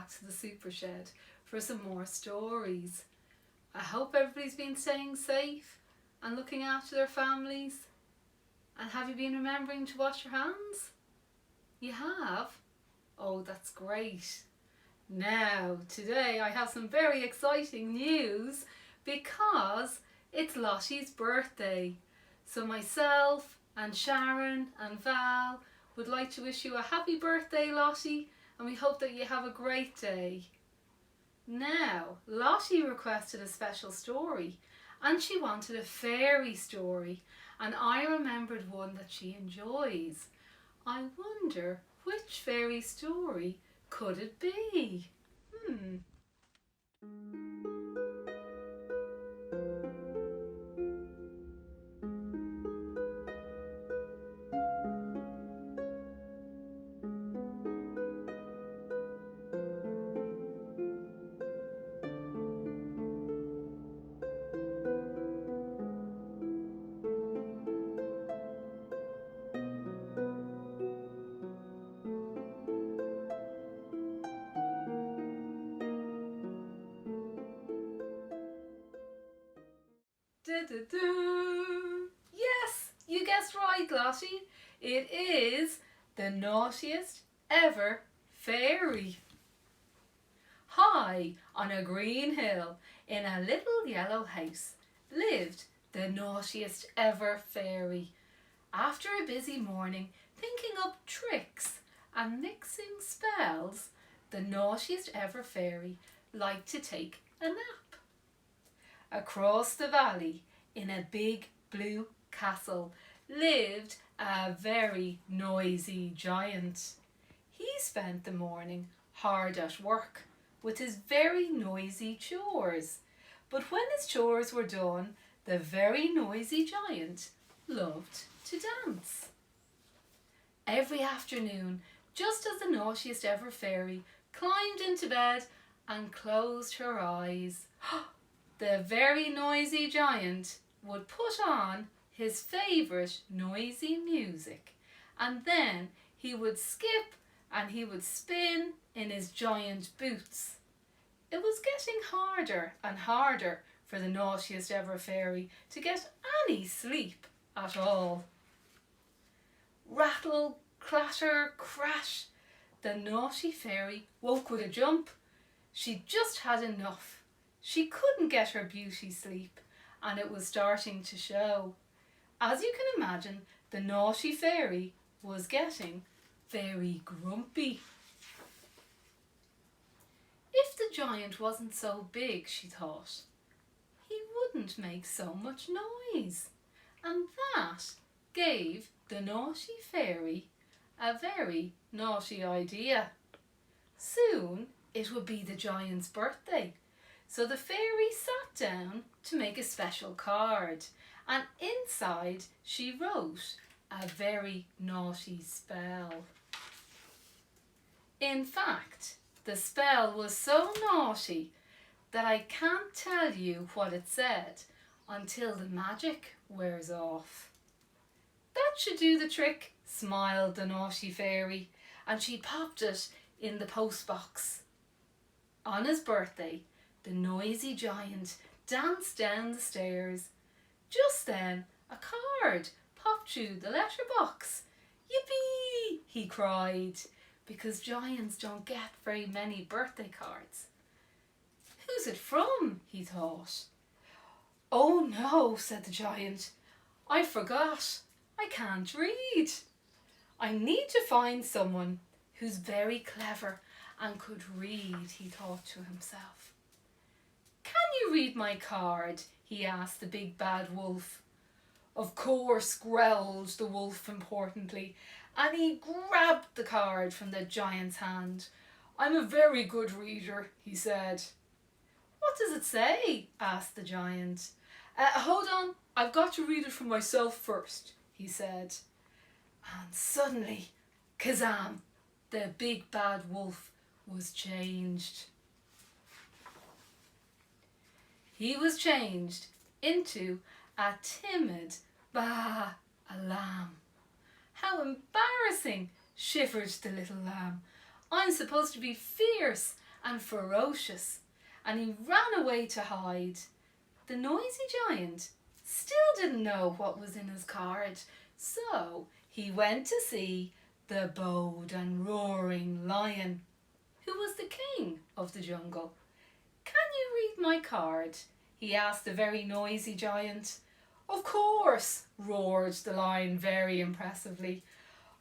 back to the super shed for some more stories. I hope everybody's been staying safe and looking after their families. And have you been remembering to wash your hands? You have? Oh, that's great. Now, today I have some very exciting news because it's Lottie's birthday. So myself and Sharon and Val would like to wish you a happy birthday, Lottie, and we hope that you have a great day. Now, Lottie requested a special story and she wanted a fairy story, and I remembered one that she enjoys. I wonder which fairy story could it be? Yes, you guessed right, Lottie. It is the naughtiest ever fairy. High on a green hill in a little yellow house lived the naughtiest ever fairy. After a busy morning thinking up tricks and mixing spells, the naughtiest ever fairy liked to take a nap. Across the valley, in a big blue castle, lived a very noisy giant. He spent the morning hard at work with his very noisy chores. But when his chores were done, the very noisy giant loved to dance. Every afternoon, just as the naughtiest ever fairy climbed into bed and closed her eyes, the very noisy giant would put on his favourite noisy music, and then he would skip and he would spin in his giant boots. It was getting harder and harder for the naughtiest ever fairy to get any sleep at all. Rattle, clatter, crash, the naughty fairy woke with a jump. She just had enough. She couldn't get her beauty sleep, and it was starting to show. As you can imagine, the naughty fairy was getting very grumpy. If the giant wasn't so big, she thought, he wouldn't make so much noise. And that gave the naughty fairy a very naughty idea. Soon it would be the giant's birthday. So the fairy sat down to make a special card, and inside she wrote a very naughty spell. In fact, the spell was so naughty that I can't tell you what it said until the magic wears off. That should do the trick, smiled the naughty fairy, and she popped it in the postbox. On his birthday, the noisy giant danced down the stairs. Just then, a card popped through the letterbox. Yippee! He cried, because giants don't get very many birthday cards. Who's it from? He thought. Oh no, said the giant. I forgot. I can't read. I need to find someone who's very clever and could read, he thought to himself. Can you read my card? He asked the big bad wolf. Of course, growled the wolf importantly, and he grabbed the card from the giant's hand. I'm a very good reader, he said. What does it say? Asked the giant. Hold on, I've got to read it for myself first, he said. And suddenly, kazam, the big bad wolf was changed. He was changed into a timid baa, a lamb. How embarrassing, shivered the little lamb. I'm supposed to be fierce and ferocious, and he ran away to hide. The noisy giant still didn't know what was in his card, so he went to see the bold and roaring lion, who was the king of the jungle. "Can you read my card?" he asked the very noisy giant. "Of course," roared the lion very impressively.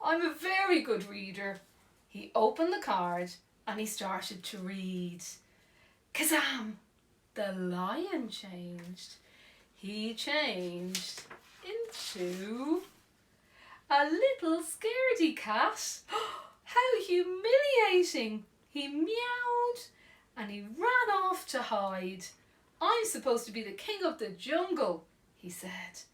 "I'm a very good reader." He opened the card and he started to read. Kazam! The lion changed. He changed into a little scaredy cat. How humiliating! He meowed and he ran off to hide. "I'm supposed to be the king of the jungle," he said.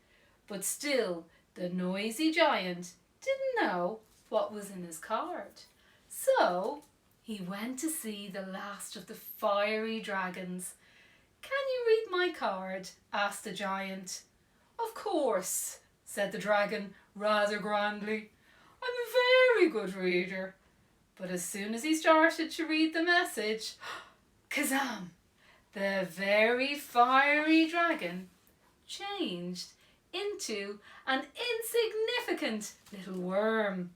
But still, the noisy giant didn't know what was in his card. So he went to see the last of the fiery dragons. "Can you read my card?" asked the giant. "Of course," said the dragon rather grandly. "I'm a very good reader." But as soon as he started to read the message, kazam! The very fiery dragon changed into an insignificant little worm.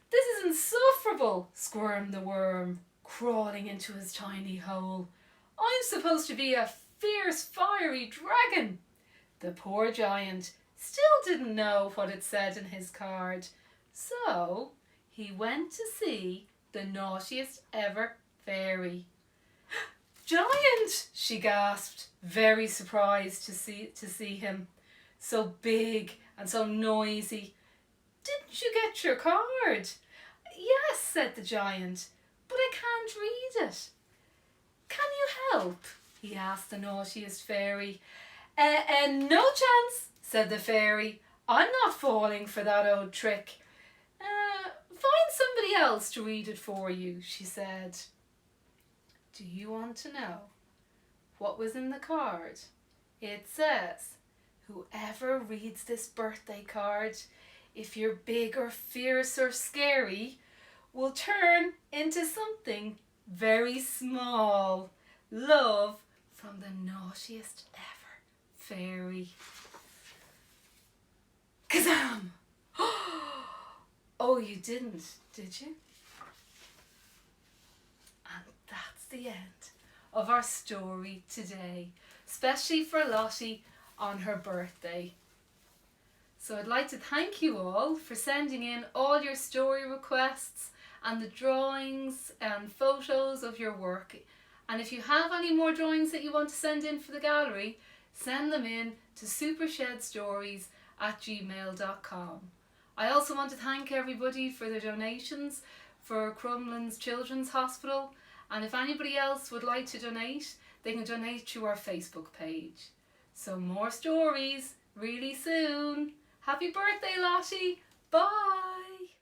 "This is insufferable," squirmed the worm, crawling into his tiny hole. "I'm supposed to be a fierce fiery dragon." The poor giant still didn't know what it said in his card, so he went to see the naughtiest ever fairy. "Giant!" she gasped, very surprised to see him, so big and so noisy. "Didn't you get your card?" "Yes," said the giant, "but I can't read it." "Can you help?" he asked the naughtiest fairy. No chance," said the fairy. "I'm not falling for that old trick." Find somebody else to read it for you," she said. Do you want to know what was in the card? It says, "Whoever reads this birthday card, if you're big or fierce or scary, will turn into something very small. Love from the naughtiest ever fairy." Kazam! Oh, you didn't, did you? And that's the end of our story today, especially for Lottie on her birthday. So I'd like to thank you all for sending in all your story requests and the drawings and photos of your work. And if you have any more drawings that you want to send in for the gallery, send them in to supershedstories@gmail.com. I also want to thank everybody for their donations for Crumlin's Children's Hospital, and if anybody else would like to donate, they can donate to our Facebook page. So more stories really soon. Happy birthday, Lottie. Bye.